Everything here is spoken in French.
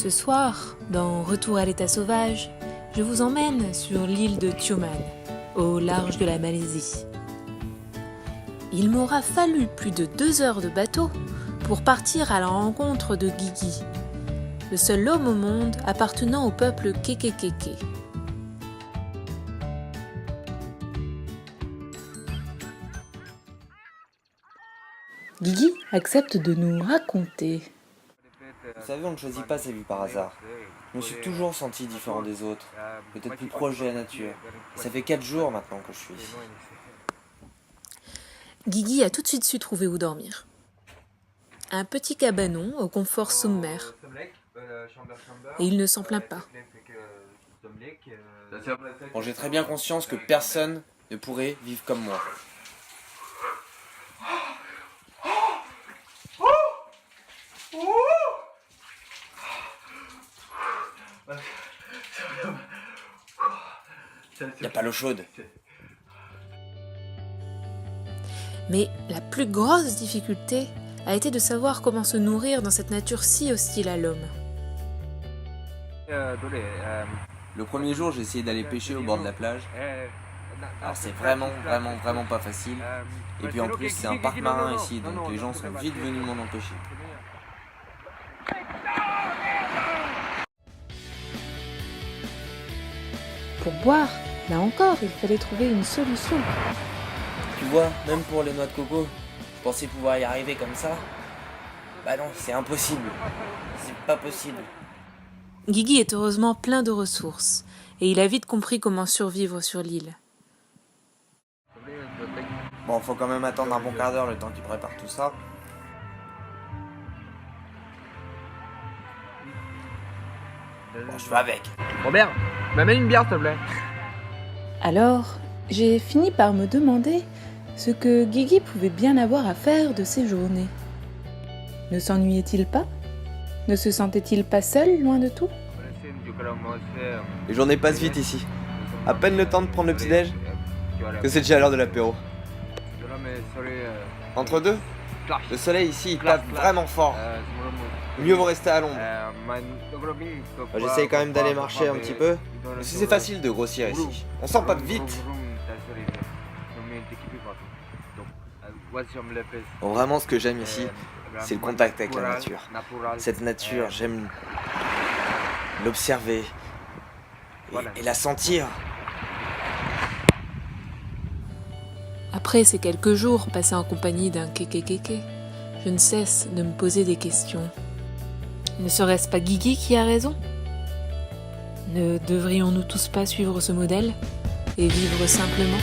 Ce soir, dans Retour à l'état sauvage, je vous emmène sur l'île de Tioman, au large de la Malaisie. Il m'aura fallu plus de 2 heures de bateau pour partir à la rencontre de Gigi, le seul homme au monde appartenant au peuple Kekekeke. Gigi accepte de nous raconter. Vous savez, on ne choisit pas sa vie par hasard. Je me suis toujours senti différent des autres, peut-être plus proche de la nature. Ça fait 4 jours maintenant que je suis ici. Gigi a tout de suite su trouver où dormir. Un petit cabanon au confort sommaire. Et il ne s'en plaint pas. Bon, j'ai très bien conscience que personne ne pourrait vivre comme moi. Il n'y a pas l'eau chaude. Mais la plus grosse difficulté a été de savoir comment se nourrir dans cette nature si hostile à l'homme. Le premier jour, j'ai essayé d'aller pêcher au bord de la plage. Alors c'est vraiment pas facile. Et puis en plus, c'est un parc marin ici, donc les gens sont vite venus m'en empêcher. Pour boire, là encore, il fallait trouver une solution. Tu vois, même pour les noix de coco, je pensais pouvoir y arriver comme ça. Bah non, c'est impossible. C'est pas possible. Gigi est heureusement plein de ressources, et il a vite compris comment survivre sur l'île. Bon, faut quand même attendre un bon quart d'heure le temps qu'il prépare tout ça. Bon, je vais avec. Robert, m'amène une bière s'il te plaît. Alors, j'ai fini par me demander ce que Gigi pouvait bien avoir à faire de ses journées. Ne s'ennuyait-il pas ? Ne se sentait-il pas seul, loin de tout ? Les journées passent vite ici. À peine le temps de prendre le petit-déj, que c'est déjà l'heure de l'apéro. Entre deux, le soleil ici il tape vraiment fort. Mieux vaut rester à l'ombre. J'essaye quand même d'aller marcher un petit peu, mais c'est facile de grossir ici. On s'empâte vite. Bon, vraiment ce que j'aime ici, c'est le contact avec la nature. Cette nature, j'aime l'observer et la sentir. Après ces quelques jours passés en compagnie d'un Kekekeke, je ne cesse de me poser des questions. Ne serait-ce pas Gigi qui a raison ? Ne devrions-nous tous pas suivre ce modèle et vivre simplement ?